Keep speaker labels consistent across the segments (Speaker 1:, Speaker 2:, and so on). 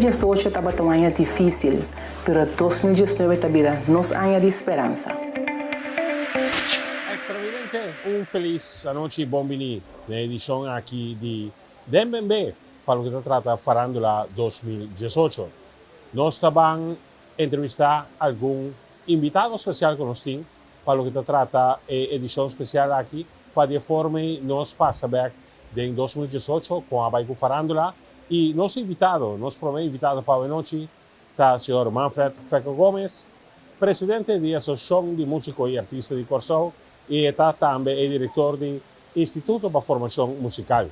Speaker 1: 2018 estava um ano difícil, mas 2019 também nos anos de esperança.
Speaker 2: Extravidente, feliz noite bombini na edição aqui de DMB, para o que se trata Farándula 2018. Nós também entrevistar algum invitado especial que nós temos, para o que se trata edição especial aqui, para de forma nós passa back de 2018 com a Baiku Farándula. E nosso primeiro invitado para a noite, está o senhor Manfred Feco Gomes, presidente da Associação de Músicos e Artistas de Corsão, e está também diretor do Instituto para a Formação Musical.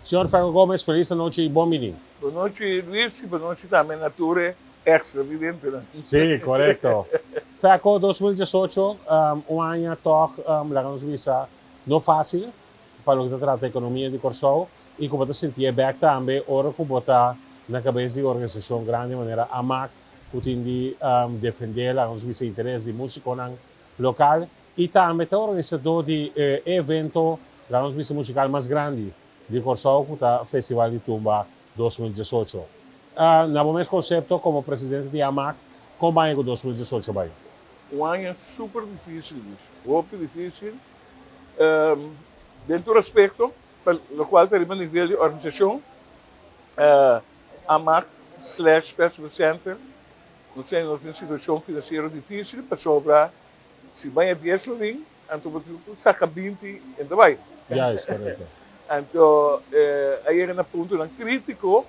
Speaker 2: Senhor Feco Gomes, feliz noite e bom menino.
Speaker 3: Boa noite, Luiz, e boa noite também, Nature Extra, evidente, né?
Speaker 2: Sim, correto. Feco 2018, ano toch, lagamos visa, não fácil, para o que se trata da economia de Corsão, e como você sentia back também, ora que botar na cabeça da organização grande de maneira AMAC, que tem de defender os interesses de músico local, e também é organizador de evento, os musical mais grande de Corsão, que é o Festival de Tumba 2018. No mesmo conceito, como presidente de AMAC, como vai o 2018? Vai?
Speaker 3: Ano super difícil, Luiz. Muito difícil. Dentro do aspecto, pelo qual teremos nível de organização, AMAC/Festival Center, não sei, nós temos uma situação financeira difícil, para sobrar, se vai a 10 linhas, então saca 20 e vai.
Speaker 2: Já, é correto.
Speaker 3: Então, aí é um ponto crítico,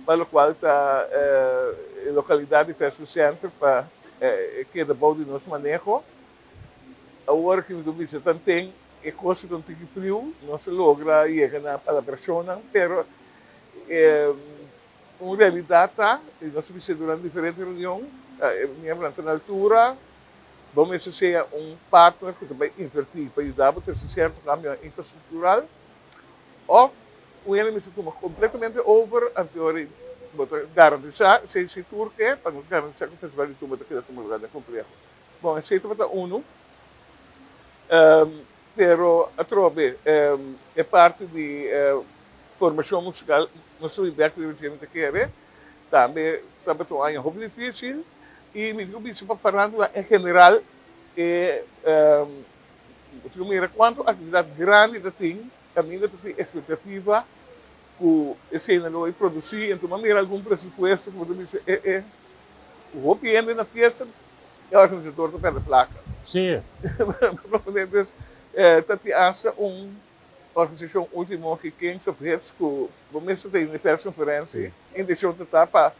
Speaker 3: para o qual está a localidade de Festival Center, para que é da boa de nosso manejo. Agora que me disse, tem é coisa tão frio, não se logra chegar para a pessoa, mas em realidade, nós temos durante diferentes reuniões, membros na altura, vamos ser partner que também invertir para ajudar a ter certo câmbio infraestrutural, ou o ele se toma completamente over, anterior, garantizar, se turque, para nos garantizar que o festival de Tumba está tomando complexo. Bom, esse é o pero a trove é parte de formação musical, não sou back de gente que é, também um ano muito difícil e me digo para Farándula em geral é primeiro quanto atividade grande da tem, a minha tem expectativa que esse ano vai produzir, então maneira algum pressuposto que você diz o que ainda na festa é o organizador do pé da placa.
Speaker 2: Sim.
Speaker 3: Tati acha organização última que quem se fez que vamos ter uma persconferência em deixou de estar para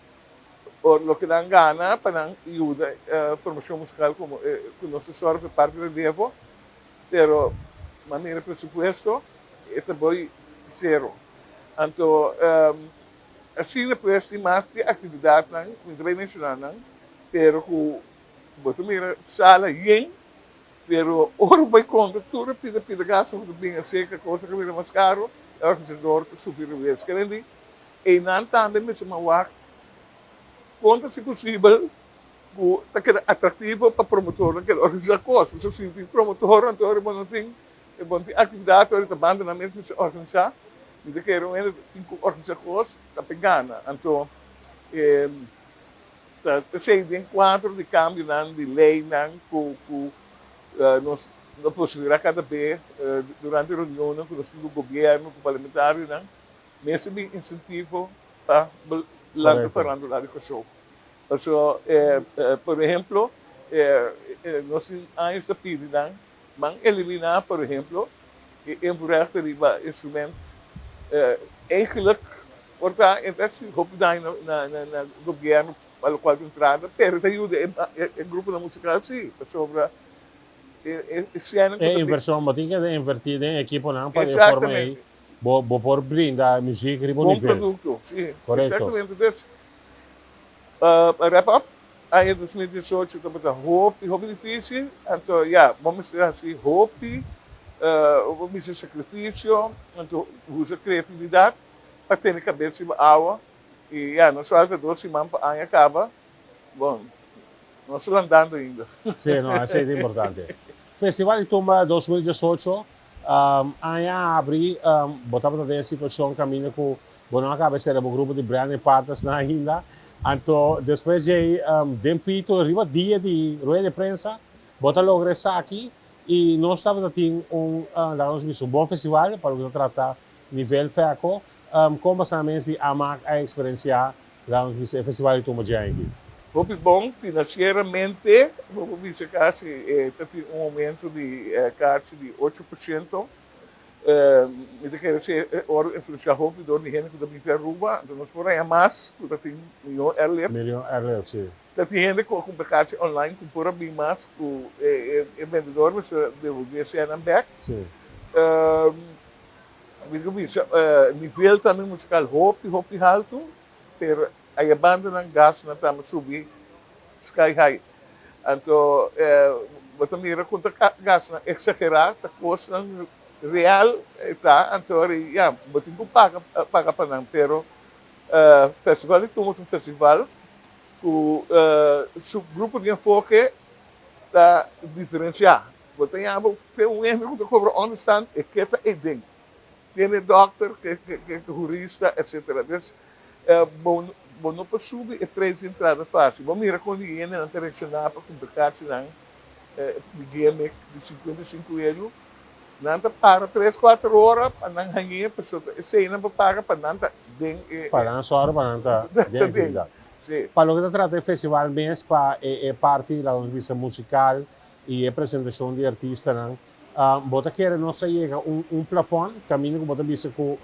Speaker 3: o que dá gana para ajudar a formação musical como que nós somos parte do levo, pero maneira pressuposto é também zero. Então assim depois tem mais de atividade não, muito bem mencionado não, pero que botar mira sala yen pero ora vai condutora pida gasto do bem seca coisa que vira mais caro é o organizador que sofreu o risco que e não também me chama o quanto se possível o tá atrativo para promotor que organiza coisas se o promotor então é bom tem atividade ou banda na mesma organizar e de quero ele tem que organizar coisas tá pegando então sei de enquadro de câmbio não de lei não nós possibilidade cada vez durante a reunião com o governo, com o parlamentar, mesmo incentivo para a Farándula de Corsão. Por exemplo, nós temos a pedir, vamos eliminar, por exemplo, envolver de instrumento eigenlijk wordt daar investering gedaan na governo para o qual entrada, pero te ajuda em grupo da musical sim, sobre esse ano.
Speaker 2: É inversão, mas tem que invertir em equipo não para de forma aí, vou por brindar música e bom nível.
Speaker 3: Bom produto, sim.
Speaker 2: Correto.
Speaker 3: Exatamente, wrap up. Aí 2018 estava hobby difícil, então vamos dizer assim, hobby, vamos dizer sacrifício, então usa criatividade para ter na cabeça água e nós falta 2 semanas para ano acaba, bom, nós estamos andando ainda.
Speaker 2: Sim, não, isso é importante. Festival de Tumba 2018, aí abre, botava na situação caminho com Bueno, acaba ser um grupo de brand partners na ainda. Então, depois de dempito, arriba dia de rueda de prensa, bota logo aqui e nós estamos tendo um bom festival para o tratar nível FEACO, como basicamente de amar a experiência o festival de Tumajangi.
Speaker 3: Hope bom financeiramente, vamos dizer que tem um aumento de cartas de 8%. Me quer dizer, ora influenciar hope door die gente que também fez ruba, então nós por aí mais, que tem milhão airlift.
Speaker 2: Milhão airlift, sim.
Speaker 3: Tem gente com mercado online com pura bem mais, com vendedor, mas de ser na back.
Speaker 2: Sim.
Speaker 3: Nível também musical hope alto, pero a banda não gasta na tama subir sky high. Então, você mira quanto gasta exagerar, tá custa real tá, então você não paga para não, pero festival é um festival o grupo de enfoque está diferenciado. Você tem um erro que cobra understand e que está aí. Tem doctor, que jurista, etc. Então, não pode subir e três entradas fácil. Vamos ir com ninguém na direcionar para complicar de gimmick de 55 euros. Nanta para 3-4 horas, para não ganhar, a pessoa não paga para não ding.
Speaker 2: Para não só para não ding. Para o que trata do festival mês para parte da nossa musical e apresentação de artistas, bota querer não chega plafond, caminho que bota bisa com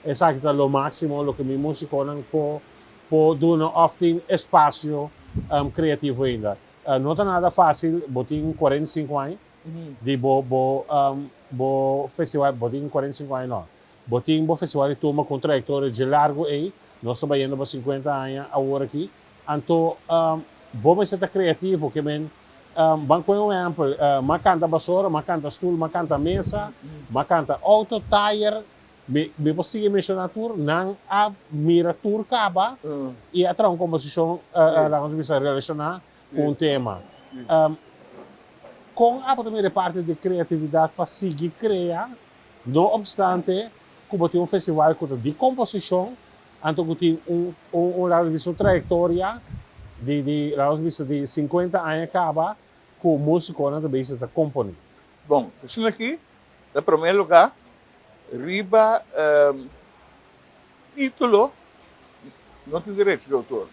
Speaker 2: exato o máximo lo que mi músico não pode dar often espaço criativo ainda. Não é nada fácil, botin 45 anos. De bo festival botin 45 anos não botin bo festival de turma com trajetória de largo aí nós estamos indo para 50 anos agora aqui então bom mas está criativo que men banco um exemplo macanta basura macanta stool macanta mesa macanta auto tire me possível mencionar tour não a mira tour caba e a uma composição lá nós vamos relacionar com um tema com a primeira parte de criatividade para seguir criar, não obstante, como tem festival de composição, então tem uma trajetória de 50 anos acaba com músico na base da componente.
Speaker 3: Bom, isso aqui, em primeiro lugar, riba título, não tem direito de autor.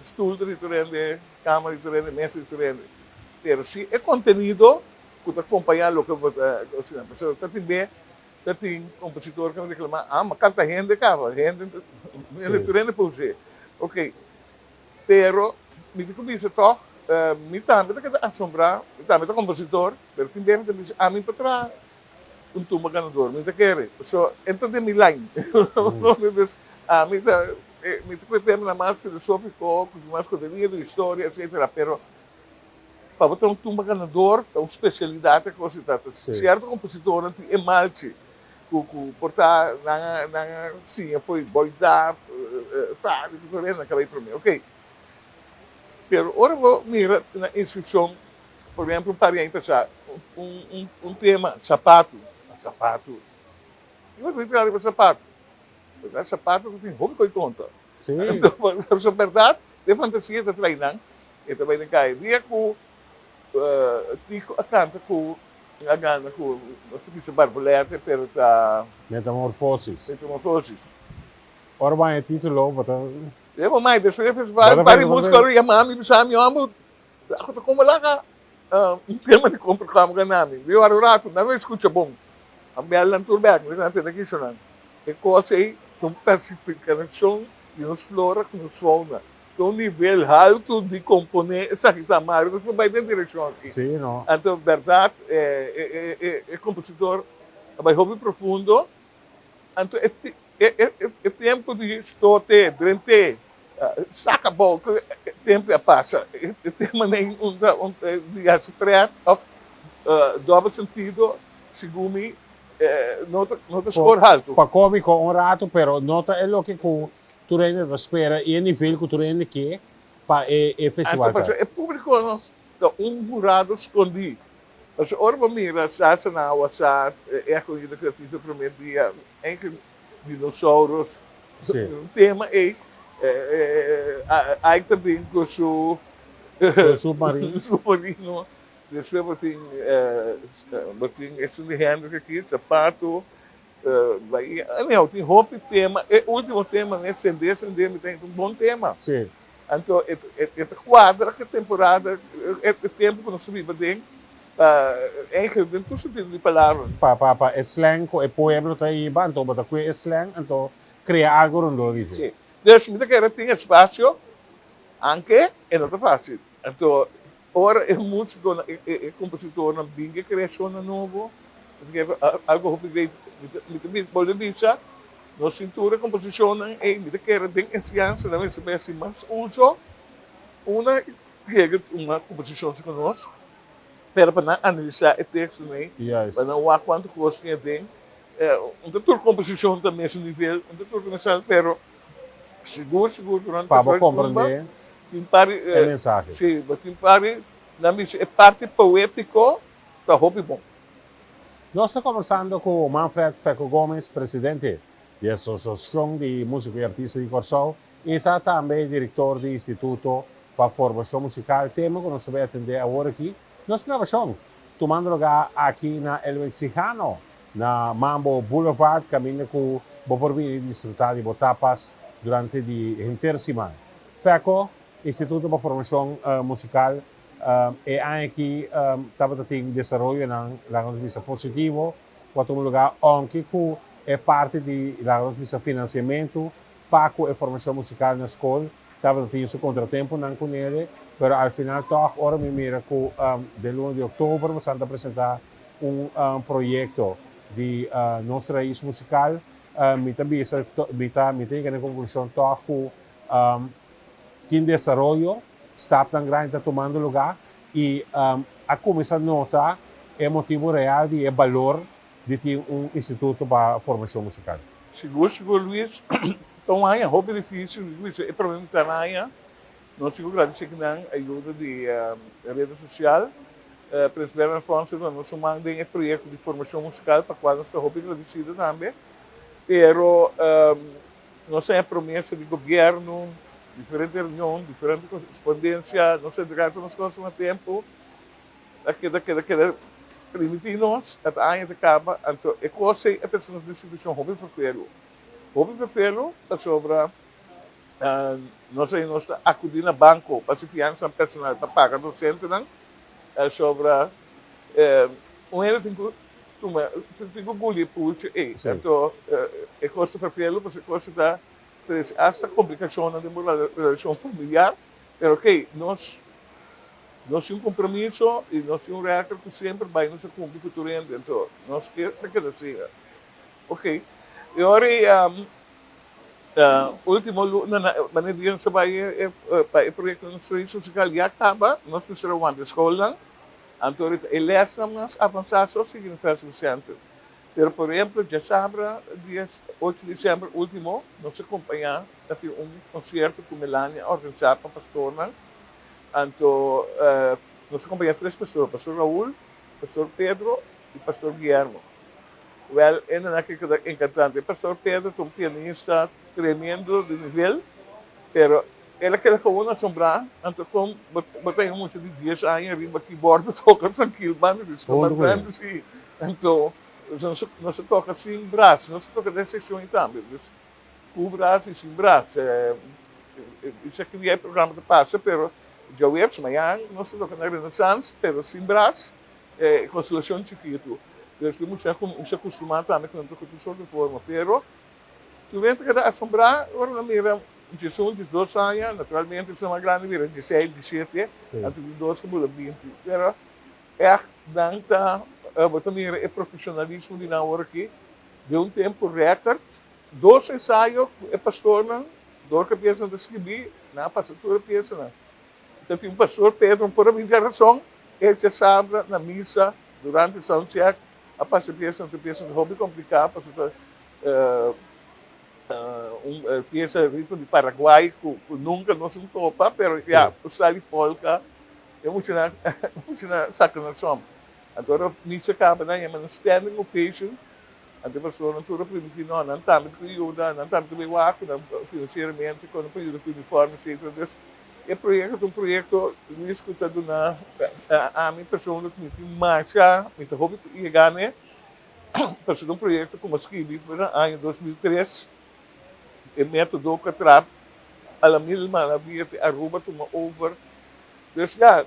Speaker 3: Estudo de torrente, câmara de torrente, mesa de torrente. Pero se é conteúdo que acompanhar o que você tem compositor que me reclama, mas canta gente, ele pode ok, pero me digo isso toh, me também está assombrar, me também está compositor, pero também diz a mim para turma ganador, me quer, so então tem mi line, a mim me tem mais filosófico, mais contenido, história, etc. Pero para botar turma ganador, é uma especialidade que você trata. Certo compositor é malte, que portar sim, foi boidar, sabe, não acabei para mim, ok. Pero ora vou mirar na inscrição, por exemplo, para aí pensar tema sapato, e você entrar para sapato, sapato tem roupa que conta. Então, a verdade, é fantasia de treinar, e também não cai dia com Tico canta com a gana com a barbolete pero tá
Speaker 2: Metamorfosis.
Speaker 3: Ora
Speaker 2: vai é título bota
Speaker 3: mais depois festival para música e mami bisami amo ako to como lá tema de compra como ganami viu rato não escuta bom a bela turbac não tem aqui chonan e coisa aí tão pacificação de nos flora com nos fauna um nível alto de componente, sabe, Tamar, mas não vai ter direção aqui.
Speaker 2: Sim, não.
Speaker 3: Então, verdade, é compositor, vai hobby profundo, então é tempo de estote, drente, saca bom, tempo passa, é tema nem de spread of double sentido, segundo nota score alto.
Speaker 2: Para cômico um rato, pero nota é o que tu rende espera e nível que tu rende que para o festival.
Speaker 3: Então, é público, não? Então, burrado escondido. Mas, ora, mira, se na WhatsApp, é a corrida criativa do primeiro dia, em que dinossauros,
Speaker 2: Sim.
Speaker 3: O tema é aí também com o
Speaker 2: Submarino.
Speaker 3: submarino, depois botem esse de Hendrik aqui, sapato, vai, não, tem roupa e tema, o último tema, né, Sender, tem um bom tema.
Speaker 2: Sim.
Speaker 3: Então, é quadra que a temporada, é tempo que nós subimos dentro, eigenlijk dentro do sentido de palavra.
Speaker 2: Pa slang ko pueblo tayo iba, então bata ko slang, então cria algo rundo dice.
Speaker 3: Sim. Dus, muita que tem espaço, anche, é não fácil. Então, ora é músico, é compositor, não binge criação novo, porque algo que me pode dizer, na cintura composição é muita que tem ensinança, não é se mais uso, uma composição se conosco, para analisar o texto, né?
Speaker 2: Yes.
Speaker 3: Para não há quanto custa tem. Um doutor composição também é um nível, um doutor comercial, pero seguro durante
Speaker 2: Para compreender
Speaker 3: a
Speaker 2: mensagem.
Speaker 3: Sim, mas na minha é parte poético da hobby bom.
Speaker 2: Nós estamos conversando com Manfred Feco Gomes, presidente da Associação de Música e Artista de Corsol, e está também diretor do Instituto para a Formação Musical. Tema que nós vamos atender agora aqui. Nós gravação, tomando lugar aqui na El Mexicano, na Mambo Boulevard, caminho com o Boporvini, desfrutar de tapas durante a inteira semana. Feco, Instituto para a Formação Musical, é aqui estava tendo desenvolvimento na nossa positivo, para um lugar onde é parte de nosso financiamento para a formação musical na escola, estava tendo seu contratempo não com ele, mas ao final toch agora me mira que de 1 de outubro vamos apresentar projeto de nosso raiz musical, me também tem que conclusão toch que tem desenvolvimento está tão grande, está tomando lugar e a começar a notar é motivo real de valor de ter instituto para a formação musical.
Speaker 3: Seguro, Luiz. Então, aí, hobby difícil, Luiz, é problema que está aí. Nós temos agradecer que não ajuda de rede social. Principalmente na França, nós mandamos projeto de formação musical para qual nós hobby agradecido também. Pero, nós temos a promessa de governo, diferente reunião, diferente correspondência, não sei de nos coisas no tempo, daquela permitir-nos, até aí acaba, então, é coisa, é a nossa instituição Hobby Perfeiro. Hobby Perfeiro, é sobre, nós acudir no banco, para se fiança personal, para pagar docente, é sobre, tem que gulli pulche, então, é coisa perfeiro, porque coisa da essa complicação da relação familiar, mas ok, nós temos compromisso e nós temos regra que sempre vai nos cumprir futuramente, então nós queremos assim, ok. E agora, último, na dia que vai para o projeto de serviço social já acaba, nós precisamos uma escola, então ele é mais avançado, significa centro. Pero, por exemplo, já sabe, dia 8 de dezembro último, nós acompanhamos concerto com Melania, organizado para pastor. Então, nós acompanhamos 3 pastores, pastor Raul, pastor Pedro e pastor Guillermo. Well, é encantante. Pastor Pedro é um pianista tremendo de nível, pero ele quer com uma sombra, então, como botei muito de dias aí, arriba keyboard, toca tranquilo, mas isso é grande, sim. Então, não se toca sem braço, não se toca dessa seção também. Com o braço e sem braço. Isso aqui é programa de passe, mas já o amanhã não se toca na Renaissance, mas sem braço, constelação chiquito. Então, se acostumar também com a construção de forma, mas durante cada assombrar, agora não mira, de 1, de 2 anos, naturalmente, isso é uma grande mira, de 6, de 7, até de 12, como 20. Mas é danta. Também é profissionalismo de na hora aqui, de tempo recorde, 2 ensaios, é pastor, 2 cabeças de escrever, na passatura peça. Então, tem pastor Pedro, por a minha razão, ele já sabe, na missa, durante o soundcheck, a passar peça de hobby complicado, passar peça ritmo de Paraguai, que nunca nos topa, mas já, o sali polka, é muito na sacanagem. Agora, nisso acaba, né? É uma standing ovation Ante pessoa não tudo permitir não, não tá muito ajuda, não tá muito bem waco, não financeiramente, quando ajuda com uniforme, etc. É projeto, Luís que está dando a minha pessoa que me marcha, me está roubando e ganha, para um projeto como escrevi para em 2003, é método que trata a mil maravilha de Aruba toma over. Dus ja,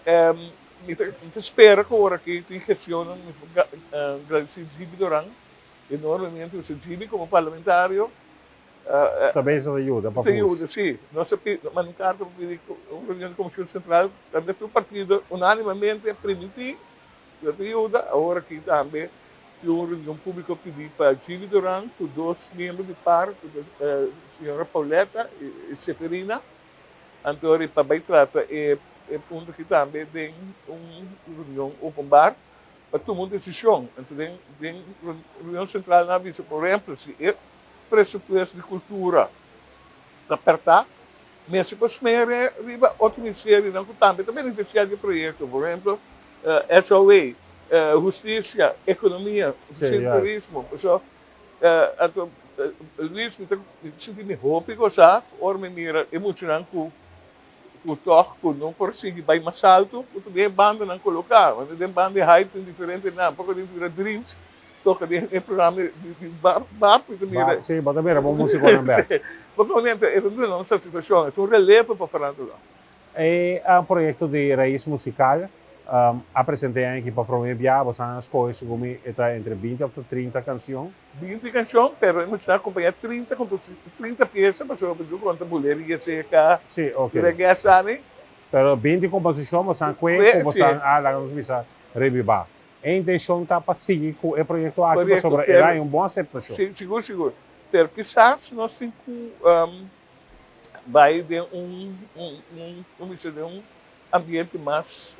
Speaker 3: me espera que agora que tem gestiona, me agradecer Gibi Dorang, enormemente o Gibi como parlamentário.
Speaker 2: Também isso ajuda para
Speaker 3: Sem ajuda, sim. Nossa, mas no caso, uma reunião da Comissão Central, também o partido unanimemente permitir ajuda, agora que também uma reunião pública pediu para Gibi Dorang, com 2 membros de par, a senhora Pauleta e Seferina, então, para bem trata é ponto que também tem reunião open bar para tomar decisão. Então, tem reunião central na vista, por exemplo, se é pressuposto de cultura para apertar, mas se você mere riba outro ministério não também beneficiar de projeto, por exemplo, SOA, justiça, economia, turismo, so então Luís me senti me roupa coisa, or me mira emocionante o toque, não por seguir vai mais alto, o também banda não colocar, mas tem banda hype diferente não, porque tem dreams, toca de programa de bap e também.
Speaker 2: Sim, mas também é bom músico também.
Speaker 3: Porque honestamente, é tudo nossa situação, é um relevo para falar tudo.
Speaker 2: É um projeto de raiz musical. Apresentei aqui para promover, você as coisas como está entre 20 a 30 canções.
Speaker 3: 20 canções, pero hemos acompanhado 30 peças, mas eu pedi quanto mulher ia ser cá.
Speaker 2: Sim, ok.
Speaker 3: Regressarem.
Speaker 2: Pero 20 composições, você como lá nos visa revivar. A intenção está para seguir com o projeto aqui, sobre ela é uma boa aceitação.
Speaker 3: Sim, seguro. Pero quizás nós temos vai ter ambiente mais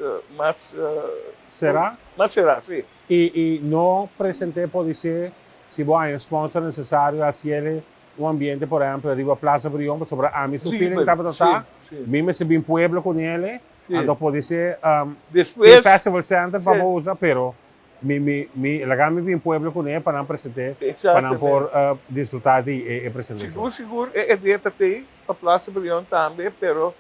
Speaker 2: será?
Speaker 3: Mas será, sim.
Speaker 2: E não apresentei pode ser se vai um sponsor necessário assim um ambiente por exemplo arriba Plaza Brion sobre a mim feeling está para estar mesmo se bem pueblo com ele então pode ser
Speaker 3: depois
Speaker 2: festival center para usar pero la gama bem pueblo com ele para apresentar para não por desfrutar de apresentação
Speaker 3: seguro é dieta tem para Plaza Brion também pero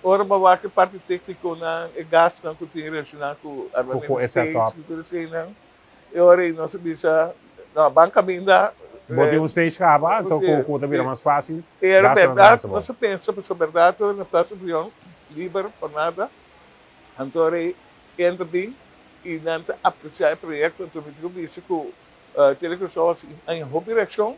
Speaker 3: ora bawa que parte técnico na gasto não continha relacionar com armamento stage não e ora nós bisa na banca binda
Speaker 2: bote stage acaba então com também mais fácil
Speaker 3: era verdade nós pensa por verdade na Plaza Brion livre por nada então entra bem e não apreciar o projeto então me digo isso com televisões em hobby direction.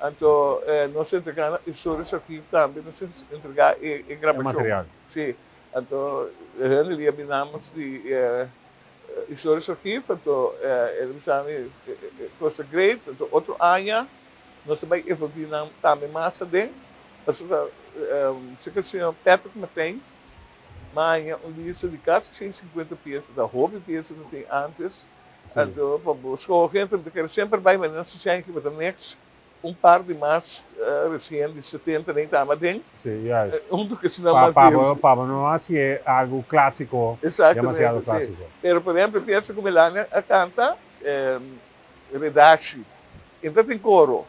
Speaker 3: Então, nós entregamos histórias arquivo também, nós entregamos gravação.
Speaker 2: Material.
Speaker 3: Sim. Então, ali abinamos de histórias arquivo, então, eles chamam coisa great, então, outro ano, nós vamos evoluir também mais dentro, se que o senhor Petro que tem, mas lista de casa, 150 peças da hobby, peças que tem antes, então, para buscar o gente, que sempre vai, mas não se sente que vai ter next, par de mais recente de 70 nem tá, mas tem do que se não mais
Speaker 2: para não assim é algo clássico demasiado clássico.
Speaker 3: Pero por exemplo peça como Melania a canta Redashi então tem coro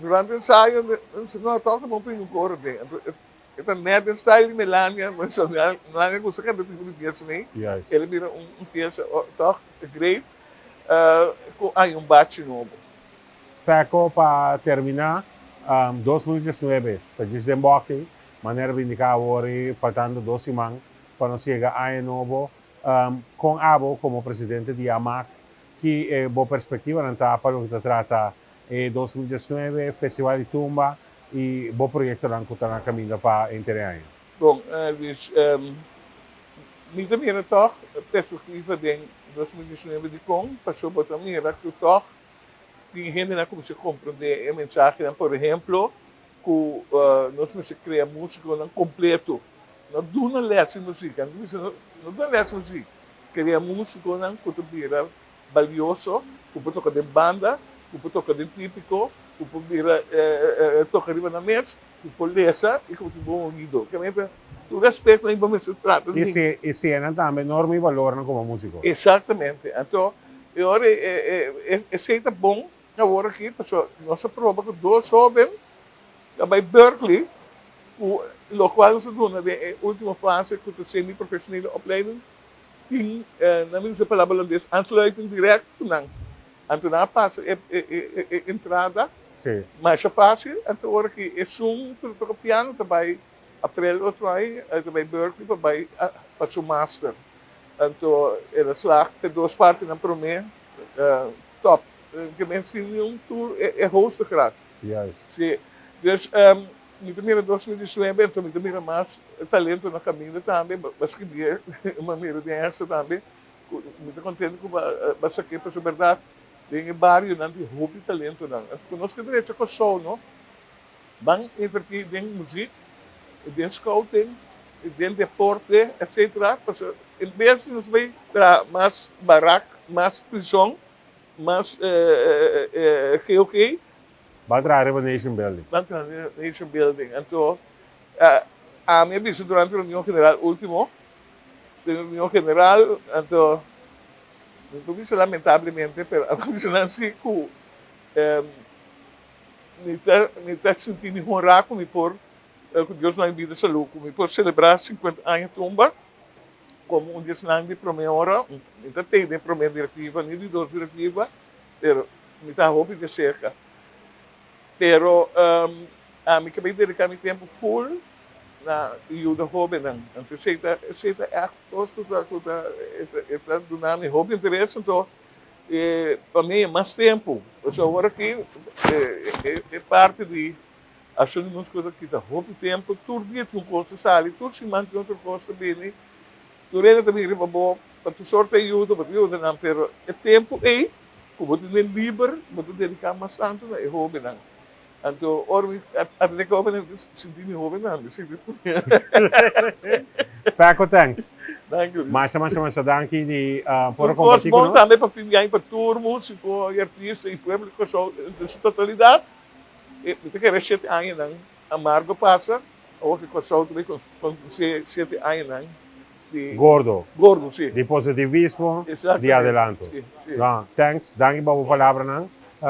Speaker 3: durante o ensaio não toca bom tem um coro dentro então nada style de Melania mas Melania gosta de cantar tipo de peça nem ele vira peça toca great com aí bate novo.
Speaker 2: Feco para terminar, 2019, para desembocte, maneira de indicar agora, faltando 2 semanas, para nós chegar a ano novo, com Abo como presidente de AMAC, que é boa perspectiva, não está para o que trata 2019, Festival de Tumba e bom projeto que está na caminho para interar.
Speaker 3: Bom, Luís, me também era toch, perspectiva de 2019 de com, passou para também era que toch, tem gente na comissão compreender a mensagem, por exemplo, que nós temos que criar música não completo, não dá letra música, não dá letra música, criar música não que vira valioso, que pode tocar de banda, que pode tocar de típico, que pode vira tocar na mesa, que pode ler e que pode bom ouvido, que o respeito não é bom se trata.
Speaker 2: Esse é também enorme valor como músico.
Speaker 3: Exatamente, então E ora aceita bom agora aqui, pessoal, nossa prova com dois jovens, by Berkeley, o qual se dona de última fase com a semi-profissionele opleiding, tem, na minha palavra holandês, aansluiting direct não. Então, na passa entrada,
Speaker 2: Sim.
Speaker 3: mais fácil, então agora que é para o piano, também aprende outro aí, também Berkeley, para o master. Então, ela slag de duas partes na primeira, top. Que mensen tour é hoogste graad.
Speaker 2: Juist.
Speaker 3: Sim. Dus, niet meer 2019, então muito mais talento na caminho também, mas que dia, uma mira de essa também, muito contente com essa aqui, para a verdade, tem vários não de hobby talento não. Conosco direito com show, não? Bang invertir em música, em scouting, em deporte, etc. Em vez de nos ver mais barato, mais prisão, mas GOG,
Speaker 2: Vai trazer para Nation Building.
Speaker 3: Nation Building. Então, a minha visita durante a reunião general último, a reunião general, então, não vi lamentavelmente, mas a visita assim que me está sentindo honrado com por Deus na vida saúde, com por celebrar 50 anos de tumba, como dia de primeira hora, ainda tem de primeira diretiva, nem de duas diretivas, mas me está roupa de cerca. Pero a mim acabei de dedicar meu tempo full na ajuda hobby não. Então aceita é coisa que está dando meu hobby interesse, então para mim é mais tempo. Porque agora aqui é parte de achando umas coisas que dá hobby tempo, todo dia tem coisa sali, todo semana tem outra coisa bem. Tu ainda também riba bom, para tu sorte ajuda, para ajuda não, pero é tempo e como tu nem livre, mas tu dedicar mais tanto é hobby não. Então, até que eu me senti me hobby não, me senti
Speaker 2: Faco, thanks.
Speaker 3: Dank u.
Speaker 2: Mas dank je por
Speaker 3: Porque
Speaker 2: compartilhar
Speaker 3: bom
Speaker 2: conosco.
Speaker 3: também para viajar para tour, músico e artista e público em sua totalidade. E tem que ver 7 anos não, amargo passa, ou que com também com 7 anos não.
Speaker 2: Gordo,
Speaker 3: Gordo, sim.
Speaker 2: de positivismo,
Speaker 3: Exatamente.
Speaker 2: de adelanto.
Speaker 3: Sim, sim.
Speaker 2: Não, thanks, dank je por palavra não.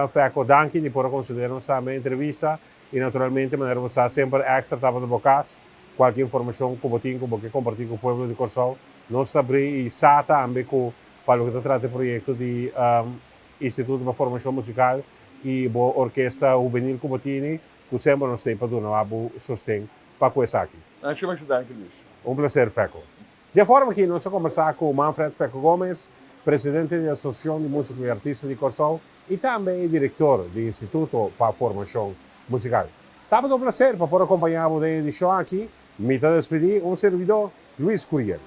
Speaker 2: Faco, dank je por considerar-nos também entrevista e naturalmente maneira você sempre extra tapa de bocas. Qualquer informação que você tem, compartilhar com o povo de Corsol, nós está abrir e SATA também para o que trata do projeto de Instituto de Formação Musical e a orquestra juvenil que você tem, que sempre nos tem para dar um sustento para coisa aqui.
Speaker 3: Acho que dank u, Luís.
Speaker 2: Prazer, Faco. De forma que nós vamos conversar com Manfred Faco Gomes, presidente da Associação de Músicos e Artistas de Corsol e também diretor do Instituto para a Formação Musical. Estava um prazer para poder acompanhar a edição aqui. Me está despedir um servidor, Luís Curiel.